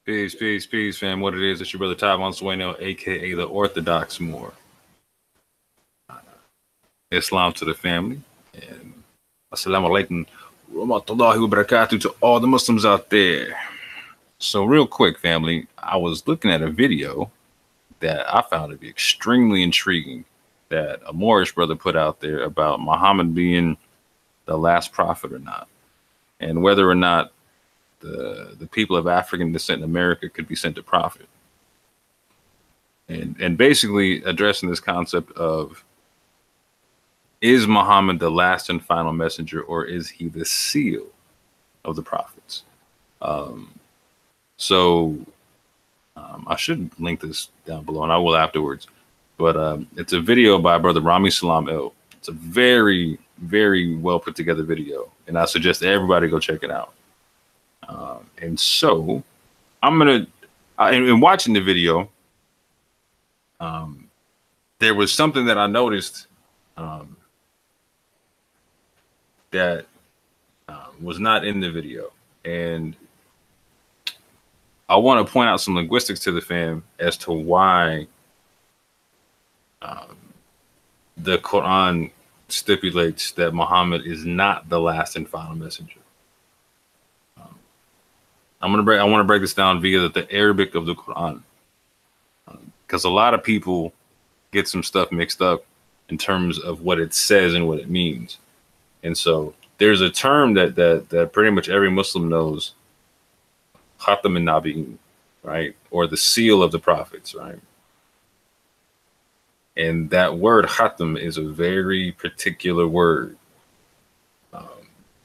Peace, fam. What it is, it's your brother Ty Bonsueno, aka the Orthodox Moor. Islam to the family. And assalamu alaikum wa rahmatullahi wa barakatuh to all the Muslims out there. So, real quick, family, I was looking at a video that I found to be extremely intriguing that a Moorish brother put out there about Muhammad being the last prophet or not, and whether or not the people of African descent in America could be sent a prophet, and basically addressing this concept of, is Muhammad the last and final messenger, or is he the seal of the prophets? I should link this down below, and I will afterwards. But it's a video by Brother Rami Salam El. It's a very, very well put together video, and I suggest everybody go check it out. And so I'm in watching the video, there was something that I noticed that was not in the video. And I want to point out some linguistics to the fam as to why the Quran stipulates that Muhammad is not the last and final messenger. I want to break this down via the Arabic of the Quran, because a lot of people get some stuff mixed up in terms of what it says and what it means. And so there's a term that pretty much every Muslim knows, Khatam al-Nabi'in, right? Or the seal of the prophets, right? And that word Khatam is a very particular word.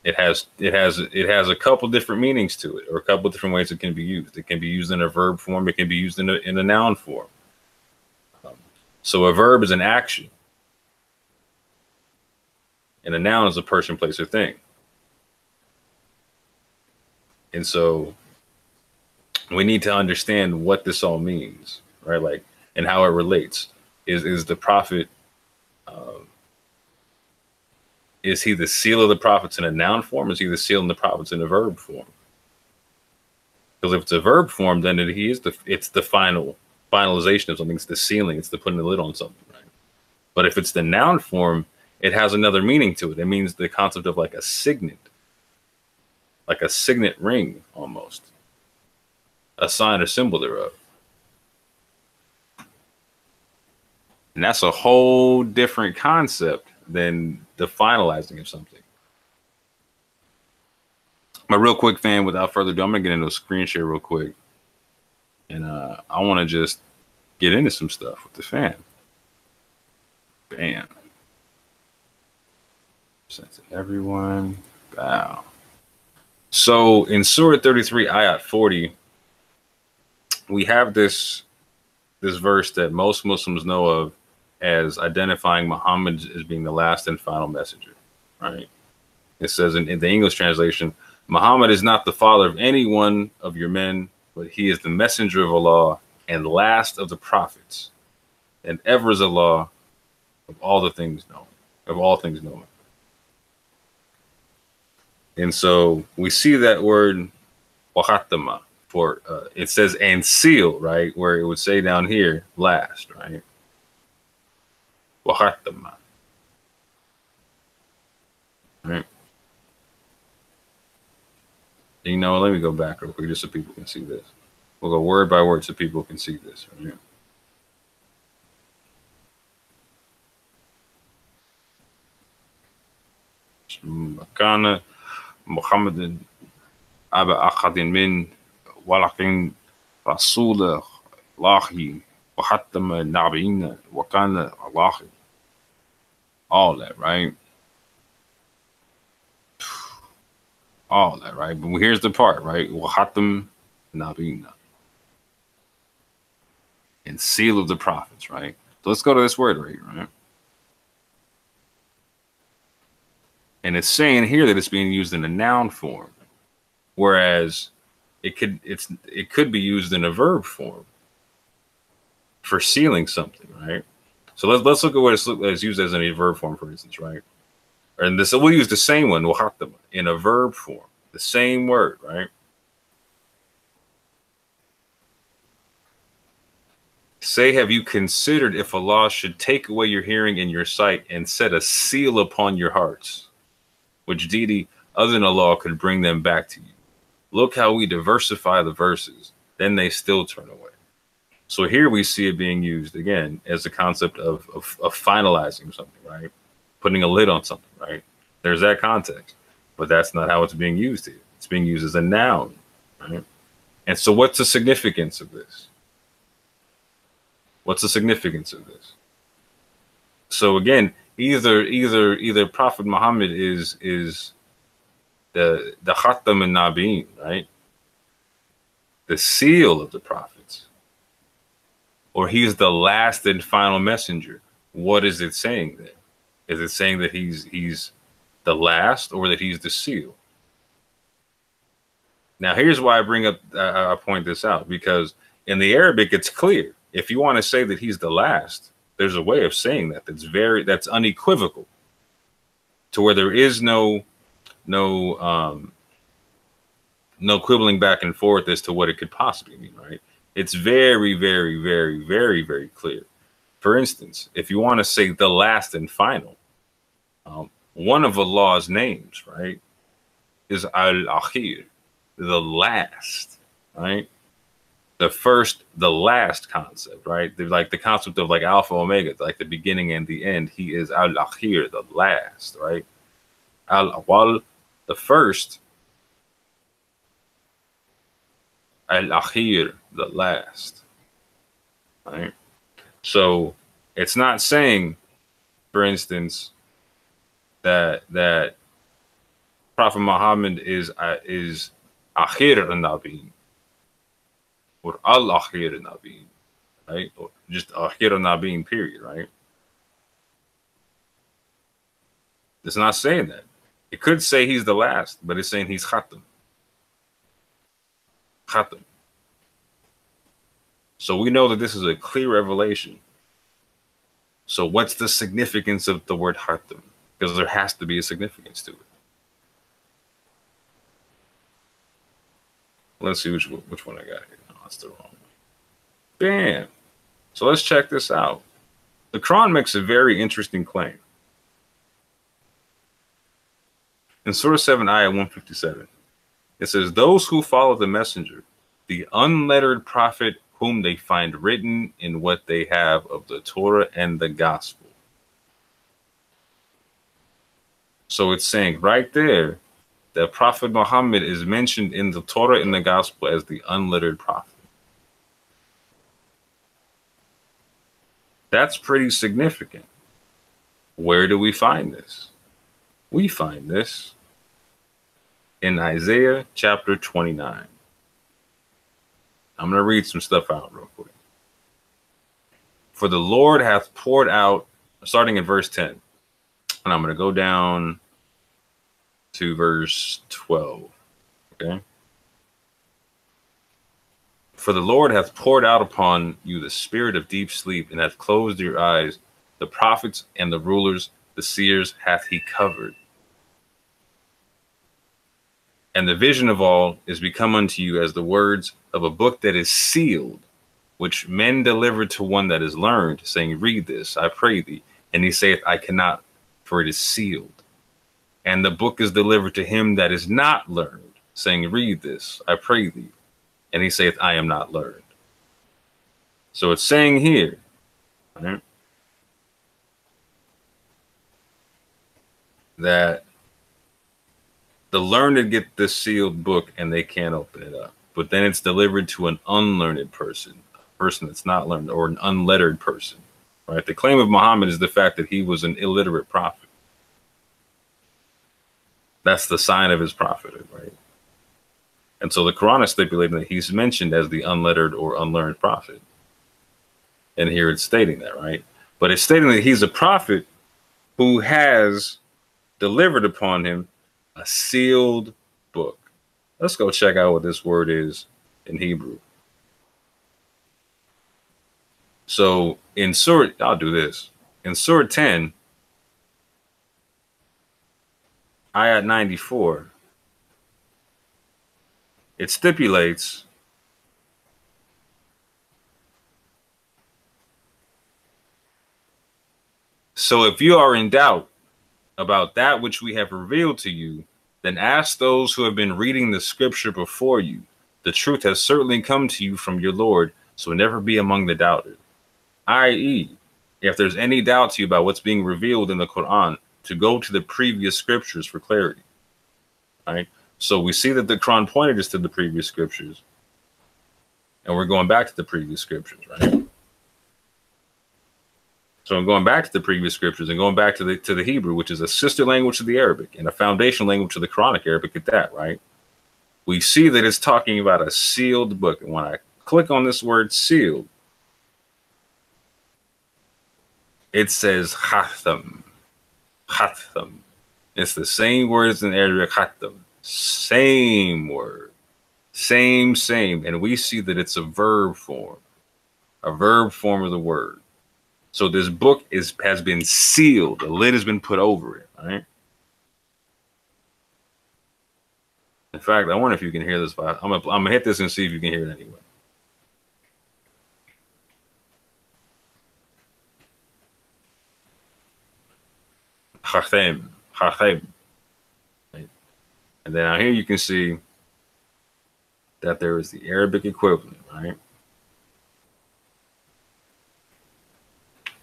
It has a couple different meanings to it, or a couple different ways it can be used. It can be used in a verb form. It can be used in a noun form. So a verb is an action, and a noun is a person, place, or thing. And so we need to understand what this all means, right? Like, and how it relates. Is the prophet, is he the seal of the prophets in a noun form? Is he the seal of the prophets in a verb form? Because if it's a verb form, then it's the finalization of something. It's the sealing. It's the putting the lid on something, right? But if it's the noun form, it has another meaning to it. It means the concept of like a signet ring, almost a sign or symbol thereof. And that's a whole different concept than the finalizing of something. But real quick, fam, without further ado, I'm gonna get into a screen share real quick. And I want to just get into some stuff with the fam. Bam. Sent to everyone. Wow. So in Surah 33, Ayat 40, we have this verse that most Muslims know of as identifying Muhammad as being the last and final messenger, right? It says in the English translation, Muhammad is not the father of any one of your men, but he is the messenger of Allah and last of the prophets, and ever is Allah of all things known. And so we see that word wakhatama for it says and seal, right? Where it would say down here last, right? Wakhatama. Right. You know, let me go back real quick just so people can see this. We'll go word by word so people can see this. Right? Makana Muhammadin Aba Akhadin min Walakin Rasul Lahi Wahatama Nabiina Wakana Allah. All that, right? All that, right? But here's the part, right? Wahatam Nabiina. And seal of the prophets, right? So let's go to this word right? And it's saying here that it's being used in a noun form, whereas it could be used in a verb form for sealing something, right? So let's look at what it's used as in a verb form, for instance, right? And this, we'll use the same one, in a verb form, the same word, right? Say, have you considered if Allah should take away your hearing and your sight and set a seal upon your hearts, which deity other than Allah could bring them back to you? Look how we diversify the verses. Then they still turn away. So here we see it being used again as the concept of finalizing something, right? Putting a lid on something, right? There's that context, but that's not how it's being used here. It's being used as a noun, right? And so what's the significance of this? What's the significance of this? So again, either Prophet Muhammad is the Khatam an-Nabiyyin, right? The seal of the prophets, or he's the last and final messenger. What is it saying then? Is it saying that he's the last, or that he's the seal? Now, here's why I point this out, because in the Arabic, it's clear. If you want to say that he's the last, there's a way of saying that that's unequivocal, to where there is no quibbling back and forth as to what it could possibly mean, right? It's very, very, very, very, very clear. For instance, if you want to say the last and final, one of Allah's names, right, is Al-Akhir, the last, right? The first, the last concept, right? Like the concept of like Alpha Omega, like the beginning and the end. He is Al-Akhir, the last, right? Al-Awwal, the first. Al-Akhir, the last, right? So it's not saying, for instance, that Prophet Muhammad is Akhir al-Nabi, or Al-Akhir al-Nabi, right? Or just Akhir al-Nabi, period, right? It's not saying that. It could say he's the last, but it's saying he's Khatam. Khatam. So we know that this is a clear revelation. So what's the significance of the word Khatam? Because there has to be a significance to it. Let's see which one I got here. No, that's the wrong one. Bam. So let's check this out. The Quran makes a very interesting claim. In Surah 7, Ayah 157, it says, those who follow the messenger, the unlettered prophet whom they find written in what they have of the Torah and the gospel. So it's saying right there that Prophet Muhammad is mentioned in the Torah and the gospel as the unlettered prophet. That's pretty significant. Where do we find this? We find this in Isaiah chapter 29. I'm going to read some stuff out real quick. For the Lord hath poured out, starting in verse 10, and I'm going to go down to verse 12. Okay. For the Lord hath poured out upon you the spirit of deep sleep, and hath closed your eyes. The prophets and the rulers, the seers, hath he covered. And the vision of all is become unto you as the words of a book that is sealed, which men deliver to one that is learned, saying, read this, I pray thee. And he saith, I cannot, for it is sealed. And the book is delivered to him that is not learned, saying, read this, I pray thee. And he saith, I am not learned. So it's saying here, right, that the learned get the sealed book and they can't open it up. But then it's delivered to an unlearned person, a person that's not learned, or an unlettered person, right? The claim of Muhammad is the fact that he was an illiterate prophet. That's the sign of his prophethood, right? And so the Quran is stipulating that he's mentioned as the unlettered or unlearned prophet. And here it's stating that, right? But it's stating that he's a prophet who has delivered upon him a sealed book. Let's go check out what this word is in Hebrew. So in Surah, I'll do this. In Surah 10, Ayat 94, it stipulates So if you are in doubt about that which we have revealed to you, then ask those who have been reading the scripture before you. The truth has certainly come to you from your Lord, so never be among the doubters. I.e., if there's any doubt to you about what's being revealed in the Quran, to go to the previous scriptures for clarity. Right? So we see that the Quran pointed us to the previous scriptures, and we're going back to the previous scriptures, right? So I'm going back to the previous scriptures and going back to the Hebrew, which is a sister language to the Arabic and a foundational language to the Quranic Arabic at that, right? We see that it's talking about a sealed book. And when I click on this word sealed, it says khatam. Khatam. It's the same words in Arabic, khatam. Same word. Same. And we see that it's a verb form of the word. So this book has been sealed. The lid has been put over it, right? In fact, I wonder if you can hear this. I'm gonna hit this and see if you can hear it anyway. Khatem. Right? And then out here you can see that there is the Arabic equivalent, right?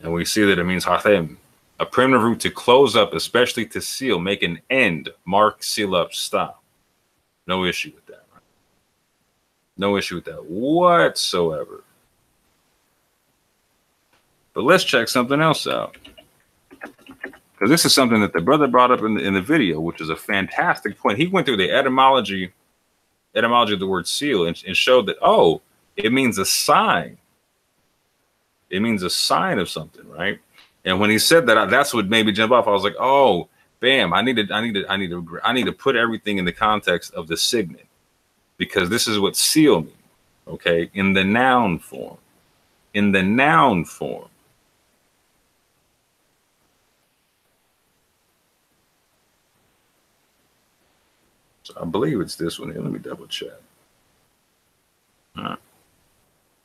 And we see that it means hatem, a primitive root to close up, especially to seal, make an end, mark, seal up, stop. No issue with that, right? No issue with that whatsoever. But let's check something else out. Because this is something that the brother brought up in the video, which is a fantastic point. He went through the etymology of the word seal and showed that, oh, it means a sign. It means a sign of something, right? And when he said that, that's what made me jump off. I was like, "Oh, bam! I need to put everything in the context of the signet, because this is what seal means, okay? In the noun form, So I believe it's this one here. Let me double check. All right.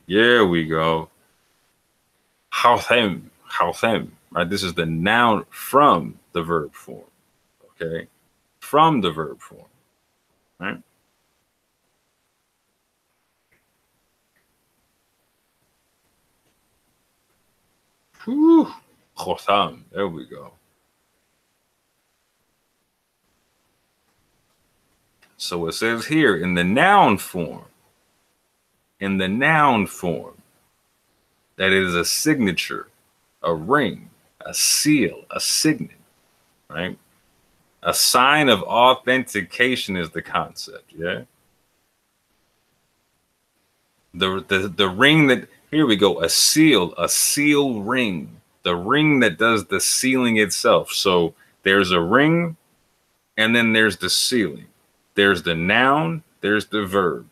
Here we go. Hawthem, right? This is the noun from the verb form, okay? From the verb form, right? Whew. Khotam, there we go. So it says here in the noun form, that it is a signature, a ring, a seal, a signet, right? A sign of authentication is the concept, yeah? The ring that, here we go, a seal ring, the ring that does the sealing itself. So there's a ring, and then there's the sealing. There's the noun, there's the verb.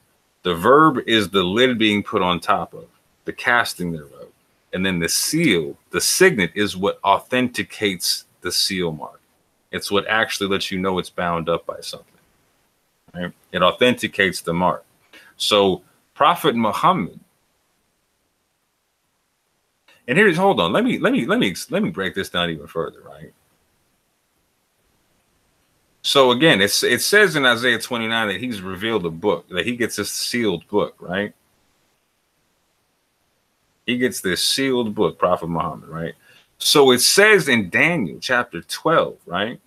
The verb is the lid being put on top of, the casting thereof. And then the seal, the signet, is what authenticates the seal mark. It's what actually lets you know it's bound up by something, right? It authenticates the mark. So Prophet Muhammad, and here's, hold on, let me break this down even further, right? So again, it says in Isaiah 29 that he's revealed a book, that he gets a sealed book, right? He gets this sealed book, Prophet Muhammad, right? So it says in Daniel chapter 12, right?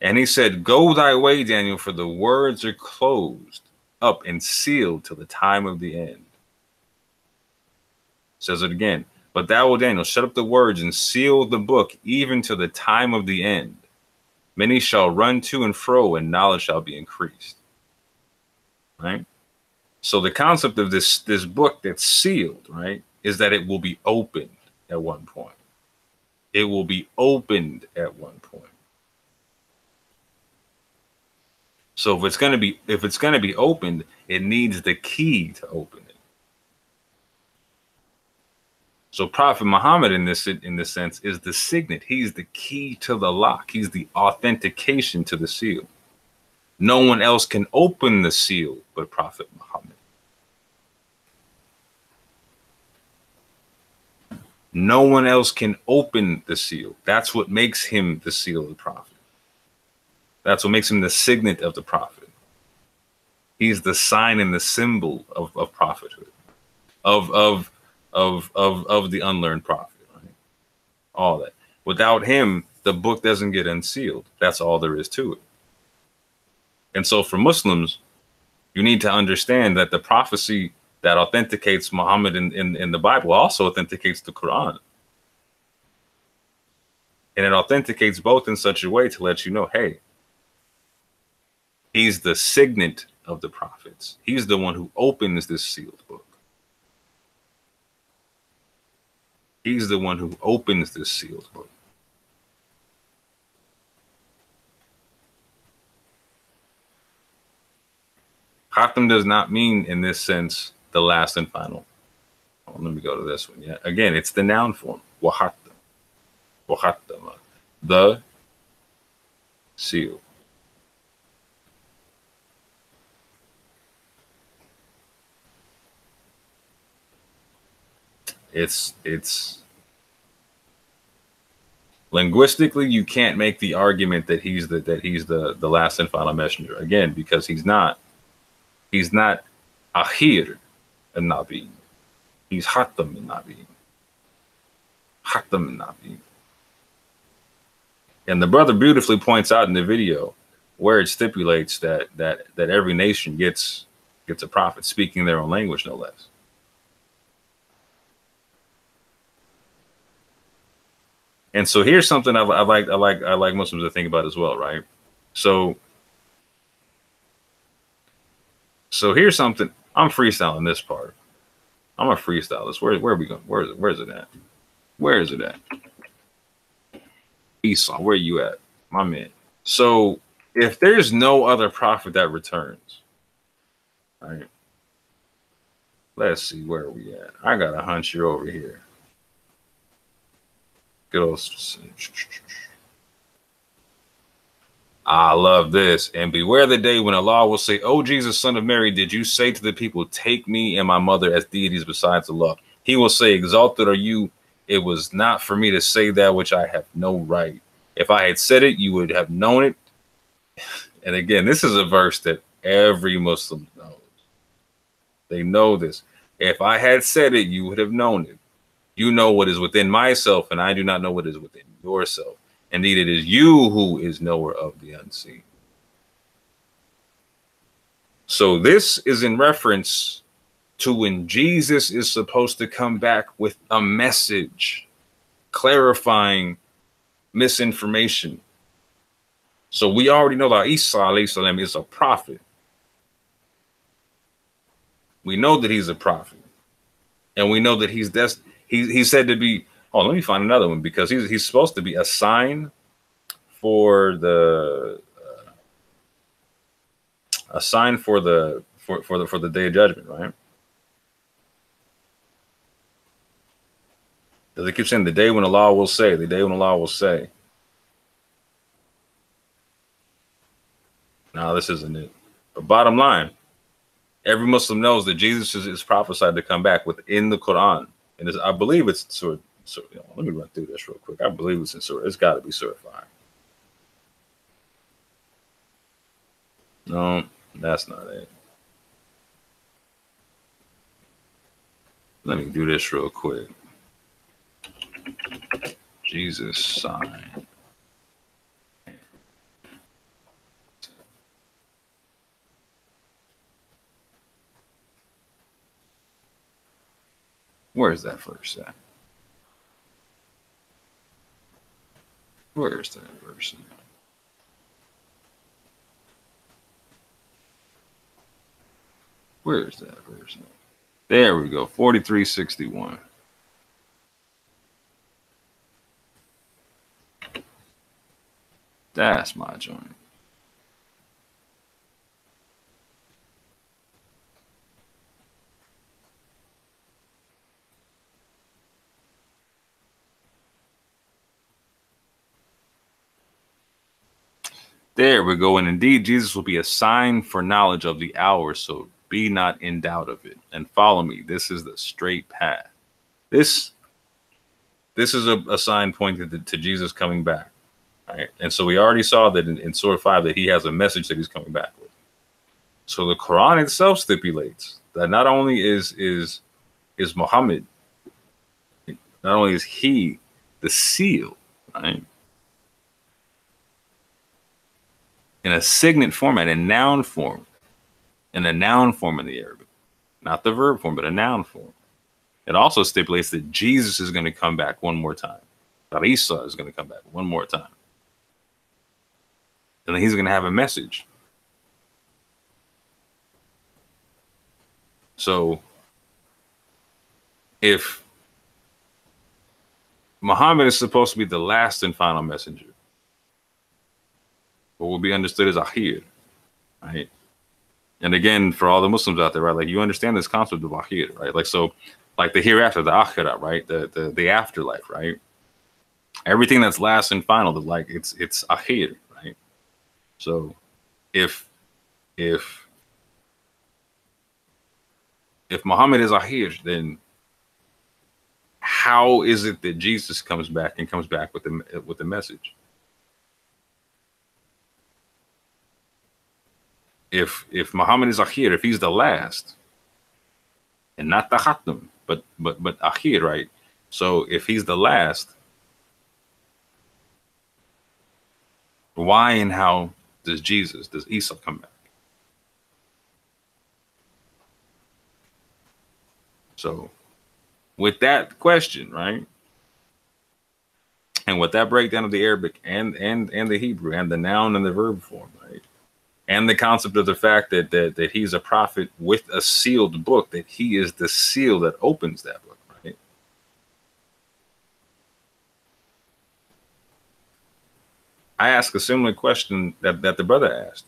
And he said, "Go thy way, Daniel, for the words are closed up and sealed till the time of the end." Says it again. "But thou, O Daniel, shut up the words and seal the book even to the time of the end. Many shall run to and fro, and knowledge shall be increased." Right? So the concept of this book that's sealed, right, is that it will be opened at one point. It will be opened at one point. So if it's going to be opened, it needs the key to open it. So Prophet Muhammad in this sense is the signet. He's the key to the lock. He's the authentication to the seal. No one else can open the seal but Prophet Muhammad. No one else can open the seal. That's what makes him the seal of the prophet. That's what makes him the signet of the prophet. He's the sign and the symbol of prophethood, of the unlearned prophet, right? All that. Without him, the book doesn't get unsealed. That's all there is to it. And so for Muslims, you need to understand that the prophecy that authenticates Muhammad in the Bible also authenticates the Quran. And it authenticates both in such a way to let you know, hey, he's the signet of the prophets. He's the one who opens this sealed book. He's the one who opens this sealed book. Khatam does not mean in this sense the last and final. Oh, let me go to this one. Yeah, again, it's the noun form. Wahatam. Wahatama. The seal. It's linguistically, you can't make the argument that he's the last and final messenger, again, because he's not Ahir and Nabi. He's Hatam and Nabi. Hatam and Nabi. And the brother beautifully points out in the video where it stipulates that every nation gets a prophet speaking their own language, no less. And so here's something I like Muslims to think about as well, right? So here's something. I'm freestyling this part. I'm a freestylist. Where are we going? Where's it at? Where is it at? Esau, where you at, my man? So if there's no other prophet that returns, right? Let's see, where are we at? I got a hunch you're over here. Good old. I love this. And beware the day when Allah will say, "O Jesus, son of Mary, did you say to the people, take me and my mother as deities besides Allah?" He will say, "Exalted are you. It was not for me to say that which I have no right. If I had said it, you would have known it." And again, this is a verse that every Muslim knows. They know this. If I had said it, you would have known it. You know what is within myself, and I do not know what is within yourself. Indeed, it is you who is knower of the unseen. So this is in reference to when Jesus is supposed to come back with a message clarifying misinformation. So we already know that Isa alayhi salam is a prophet. We know that he's a prophet. And we know that he's said to be, oh, let me find another one, because he's supposed to be a sign for the for the day of judgment, right? Does it keep saying the day when Allah will say, the day when Allah will say? No, this isn't it. But bottom line, every Muslim knows that Jesus is prophesied to come back within the Quran. And I believe it's Surah. Let me run through this real quick. I believe it's in Surah. It's got to be Surah 5. No, that's not it. Let me do this real quick. Jesus sign. Where is that verse at? Where is that verse at? Where is that verse at? There we go, 4361. That's my joint. There we go. And indeed, Jesus will be a sign for knowledge of the hour. So be not in doubt of it and follow me. This is the straight path. This this is a sign pointing to Jesus coming back. Right? And so we already saw that in Surah 5 that he has a message that he's coming back with. So the Quran itself stipulates that not only is Muhammad, not only is he the seal, right, in a signet format, in noun form, in the Arabic, not the verb form, but a noun form. It also stipulates that Jesus is going to come back one more time. That Isa is going to come back one more time. And then he's going to have a message. So if Muhammad is supposed to be the last and final messenger, what will be understood as Akhir, right? And again, for all the Muslims out there, right, like you understand this concept of Akhir, right? Like, so like the hereafter, the Akhirah, right? The afterlife, right? Everything that's last and final, like it's Akhir, right? So if Muhammad is Akhir, then how is it that Jesus comes back and comes back with the message? If Muhammad is Akhir, if he's the last, and not the Khatam, but Akhir, right? So if he's the last, why and how does Isa come back? So with that question, right, and with that breakdown of the Arabic and the Hebrew and the noun and the verb form, right, and the concept of the fact that he's a prophet with a sealed book, that he is the seal that opens that book, right? I ask a similar question that the brother asked.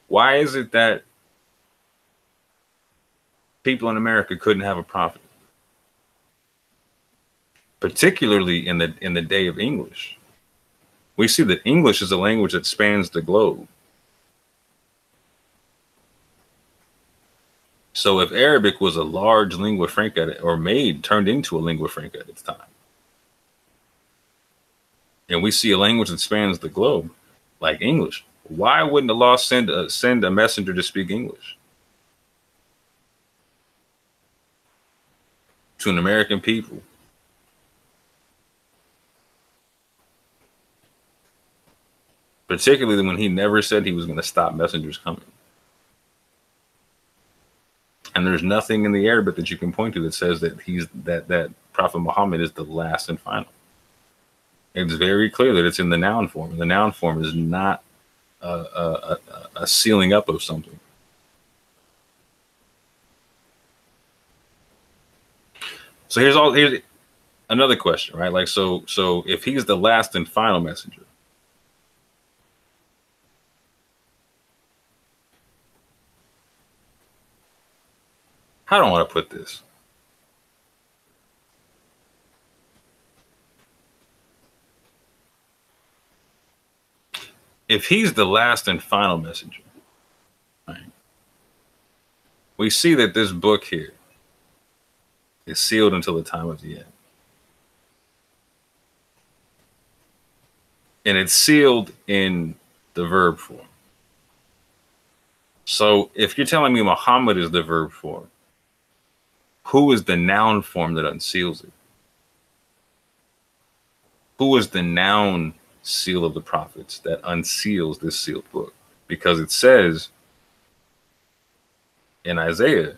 Why is it that people in America couldn't have a prophet? Particularly in the day of English. We see that English is a language that spans the globe. So if Arabic was a large lingua franca, or turned into a lingua franca at its time, and we see a language that spans the globe, like English, why wouldn't Allah send a messenger to speak English to an American people? Particularly when he never said he was going to stop messengers coming. And there's nothing in the Arabic that you can point to that says that that Prophet Muhammad is the last and final. It's very clear that it's in the noun form. And the noun form is not a sealing up of something. So here's another question, right? Like, so if he's the last and final messenger, I don't want to put this. If he's the last and final messenger, right, we see that this book here is sealed until the time of the end. And it's sealed in the verb form. So if you're telling me Muhammad is the verb form, who is the noun form that unseals it? Who is the noun seal of the prophets that unseals this sealed book? Because it says in Isaiah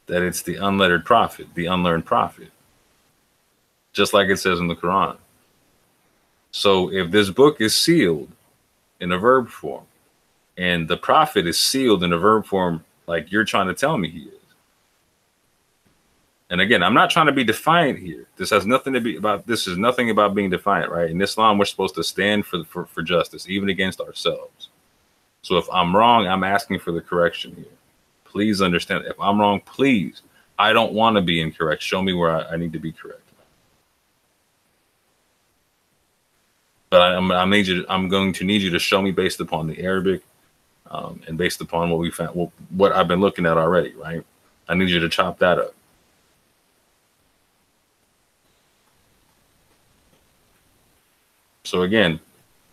that it's the unlettered prophet, the unlearned prophet, just like it says in the Quran. So if this book is sealed in a verb form, and the prophet is sealed in a verb form like you're trying to tell me he is. And again, I'm not trying to be defiant here. This has nothing to be about, this is nothing about being defiant, right? In Islam, we're supposed to stand for justice, even against ourselves. So if I'm wrong, I'm asking for the correction here. Please understand, if I'm wrong, please, I don't want to be incorrect. Show me where I need to be correct. But I'm going to need you to show me based upon the Arabic, and based upon what we found, what I've been looking at already, right? I need you to chop that up. So again,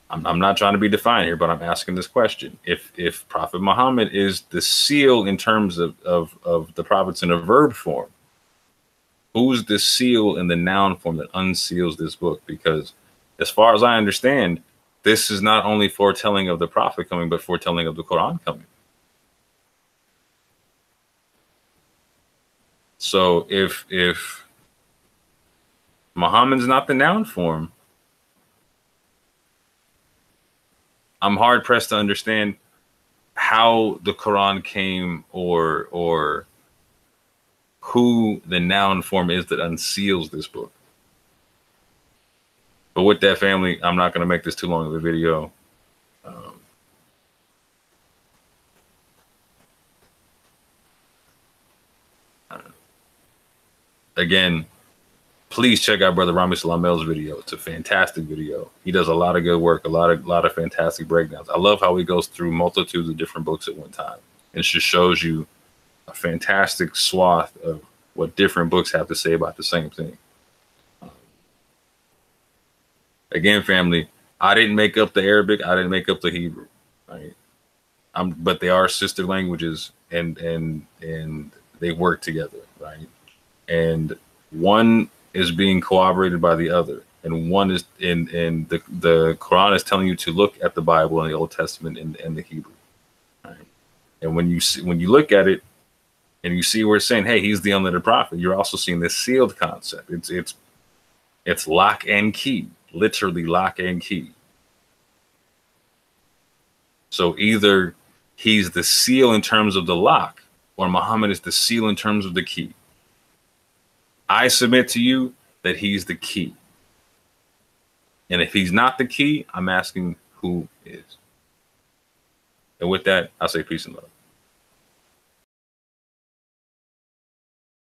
I'm not trying to be defined here, but I'm asking this question. If Prophet Muhammad is the seal in terms of the prophets in a verb form, who's the seal in the noun form that unseals this book? Because as far as I understand, this is not only foretelling of the prophet coming, but foretelling of the Quran coming. So if Muhammad's not the noun form, I'm hard pressed to understand how the Quran came, or who the noun form is that unseals this book. But with that, family, I'm not going to make this too long of a video. Again, please check out Brother Rami Salamel's video. It's a fantastic video. He does a lot of good work, a lot of fantastic breakdowns. I love how he goes through multitudes of different books at one time. It just shows you a fantastic swath of what different books have to say about the same thing. Again, family, I didn't make up the Arabic. I didn't make up the Hebrew. Right? But they are sister languages, and they work together, right? And one is being corroborated by the other, and one is in the Quran is telling you to look at the Bible and the Old Testament and the Hebrew, right? And when you look at it and you see where it's saying, hey, he's the unlettered prophet, you're also seeing this sealed concept. It's lock and key, literally lock and key. So either he's the seal in terms of the lock, or Muhammad is the seal in terms of the key. I submit to you that he's the key. And if he's not the key, I'm asking who is. And with that, I'll say peace and love.